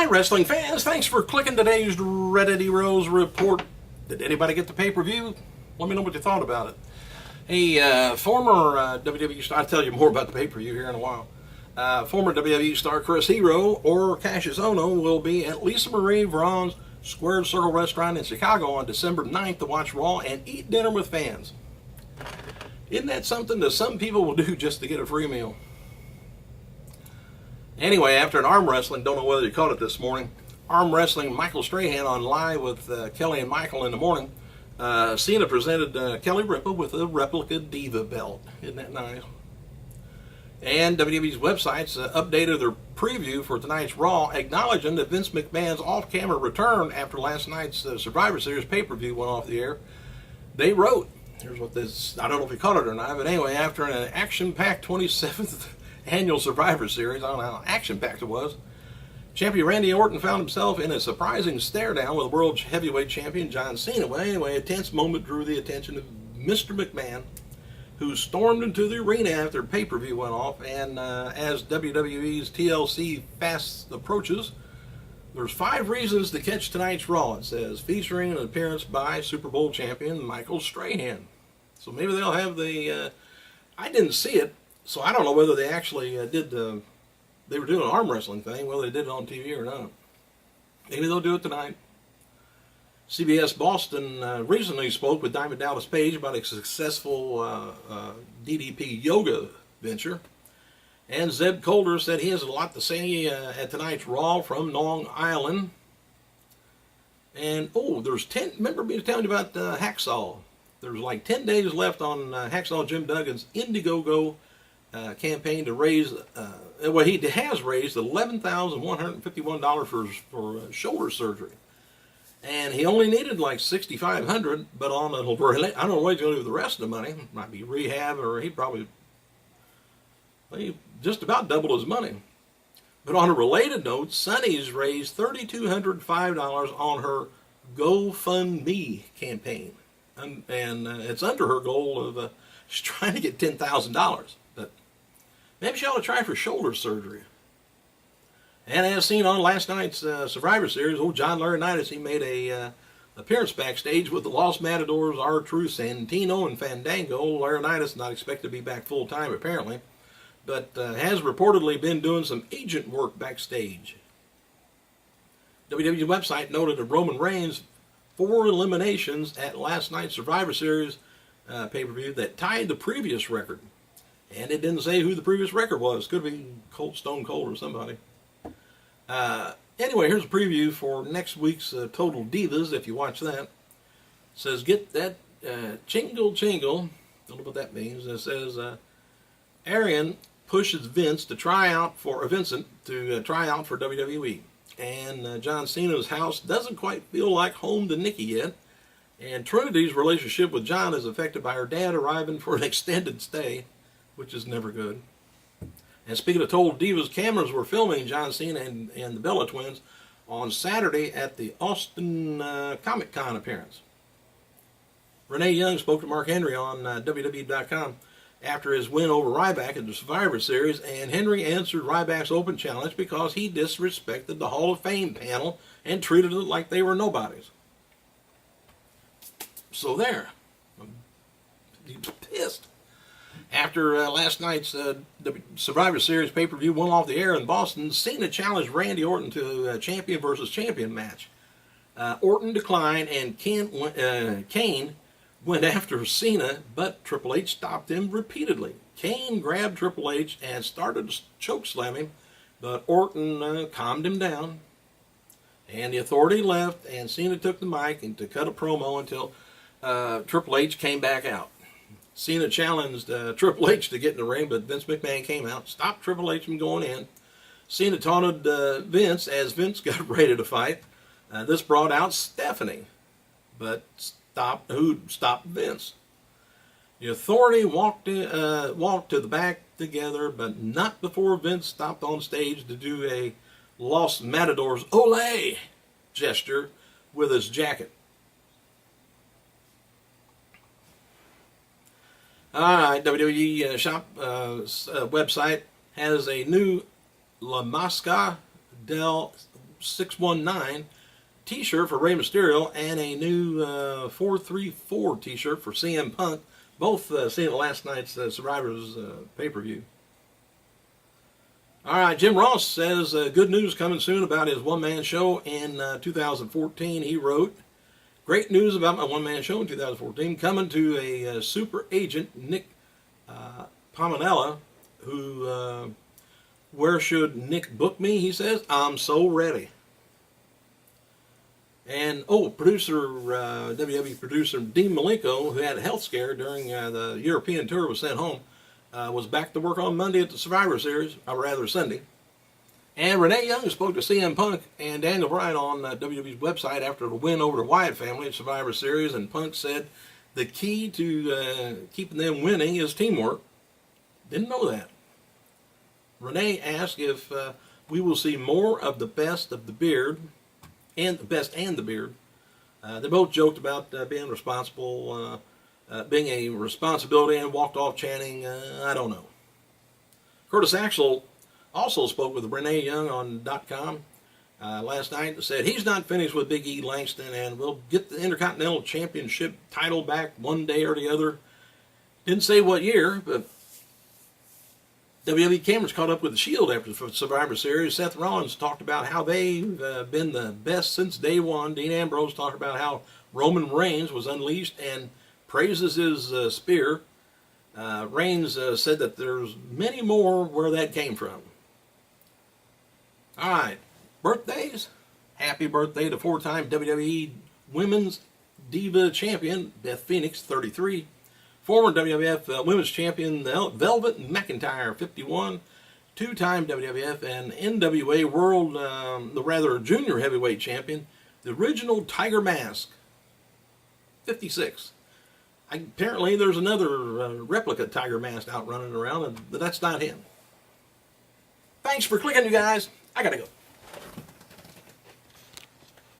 Hi, wrestling fans. Thanks for clicking today's Reddit Heroes report. Did anybody get the pay-per-view? Let me know what you thought about it. Hey, former WWE star, I'll tell you more about the pay-per-view here in a while. Former WWE star Chris Hero or Cassius Ohno will be at Lisa Marie Vaughn's Squared Circle Restaurant in Chicago on December 9th to watch Raw and eat dinner with fans. Isn't that something that some people will do just to get a free meal? Anyway, after an arm wrestling, don't know whether you caught it this morning, arm wrestling Michael Strahan on Live with Kelly and Michael in the morning, Cena presented Kelly Ripa with a replica Diva belt. Isn't that nice? And WWE's websites updated their preview for tonight's Raw, acknowledging that Vince McMahon's off-camera return after last night's Survivor Series pay-per-view went off the air. They wrote, here's what this, I don't know if you caught it or not, but anyway, after an action-packed 27th annual Survivor Series, I don't know how action-packed it was, champion Randy Orton found himself in a surprising stare-down with world heavyweight champion John Cena. Well, anyway, a tense moment drew the attention of Mr. McMahon, who stormed into the arena after pay-per-view went off, and as WWE's TLC fast approaches, there's 5 reasons to catch tonight's Raw, it says, featuring an appearance by Super Bowl champion Michael Strahan. So maybe they'll have the, I didn't see it, so I don't know whether they actually did they were doing an arm wrestling thing, whether they did it on TV or not. Maybe they'll do it tonight. CBS Boston recently spoke with Diamond Dallas Page about a successful DDP yoga venture. And Zeb Colter said he has a lot to say at tonight's Raw from Long Island. And, oh, there's 10, remember me telling you about Hacksaw? There's like 10 days left on Hacksaw Jim Duggan's Indiegogo campaign to raise, well, he has raised $11,151 for shoulder surgery. And he only needed like $6,500, but on a, I don't know what he's going to do with the rest of the money. Might be rehab, or he just about doubled his money. But on a related note, Sunny's raised $3,205 on her GoFundMe campaign. And it's under her goal of, she's trying to get $10,000. But maybe she ought to try for shoulder surgery. And as seen on last night's Survivor Series, old John Laurinaitis, he made a appearance backstage with the Lost Matadors, R-Truth, Santino, and Fandango. Laurinaitis not expected to be back full-time, apparently, but has reportedly been doing some agent work backstage. WWE's website noted that Roman Reigns 4 eliminations at last night's Survivor Series pay-per-view that tied the previous record. And it didn't say who the previous record was. Could be Stone Cold or somebody. Anyway, here's a preview for next week's Total Divas, if you watch that. It says, get that chingle chingle. Don't know what that means. It says, Arian pushes Vincent to try out for WWE. And John Cena's house doesn't quite feel like home to Nikki yet. And Trinity's relationship with John is affected by her dad arriving for an extended stay, which is never good. And speaking of Total Divas, cameras were filming John Cena and the Bella Twins on Saturday at the Austin Comic-Con appearance. Renee Young spoke to Mark Henry on WWE.com after his win over Ryback in the Survivor Series, and Henry answered Ryback's open challenge because he disrespected the Hall of Fame panel and treated it like they were nobodies. So there. He was pissed. After last night's Survivor Series pay-per-view went off the air in Boston, Cena challenged Randy Orton to a champion versus champion match. Orton declined, and Kane went after Cena, but Triple H stopped him repeatedly. Kane grabbed Triple H and started to chokeslam him, but Orton calmed him down. And the Authority left, and Cena took the mic and to cut a promo until Triple H came back out. Cena challenged Triple H to get in the ring, but Vince McMahon came out, stopped Triple H from going in. Cena taunted Vince as Vince got ready to fight. This brought out Stephanie, but who stopped Vince? The Authority walked to the back together, but not before Vince stopped on stage to do a Lost Matadors Olé gesture with his jacket. WWE shop website has a new La Máscara del 619 t-shirt for Rey Mysterio and a new 434 t-shirt for CM Punk, both seen at last night's Survivor's pay-per-view. All right, Jim Ross says good news coming soon about his one-man show in 2014. He wrote, great news about my one-man show in 2014, coming to a super agent, Nick Pomanella, who, where should Nick book me, he says. I'm so ready. And, WWE producer Dean Malenko, who had a health scare during the European tour, was sent home, was back to work on Monday at the Survivor Series, or rather Sunday. And Renee Young spoke to CM Punk and Daniel Bryan on WWE's website after the win over the Wyatt family at Survivor Series, and Punk said the key to keeping them winning is teamwork. Didn't know that. Renee asked if we will see more of the best of the beard, and the best and the beard. They both joked about being responsible, being a responsibility, and walked off chanting, I don't know. Curtis Axel also spoke with Renee Young on .com last night and said he's not finished with Big E Langston and will get the Intercontinental Championship title back one day or the other. Didn't say what year, but WWE cameras caught up with the Shield after the Survivor Series. Seth Rollins talked about how they've been the best since day one. Dean Ambrose talked about how Roman Reigns was unleashed and praises his spear. Reigns said that there's many more where that came from. All right, birthdays. Happy birthday to four-time WWE Women's Diva Champion Beth Phoenix, 33. Former WWF Women's Champion Velvet McIntyre, 51. Two-time WWF and NWA World, Junior Heavyweight Champion, the original Tiger Mask, 56. Apparently there's another replica Tiger Mask out running around, but that's not him. Thanks for clicking, you guys. I gotta go.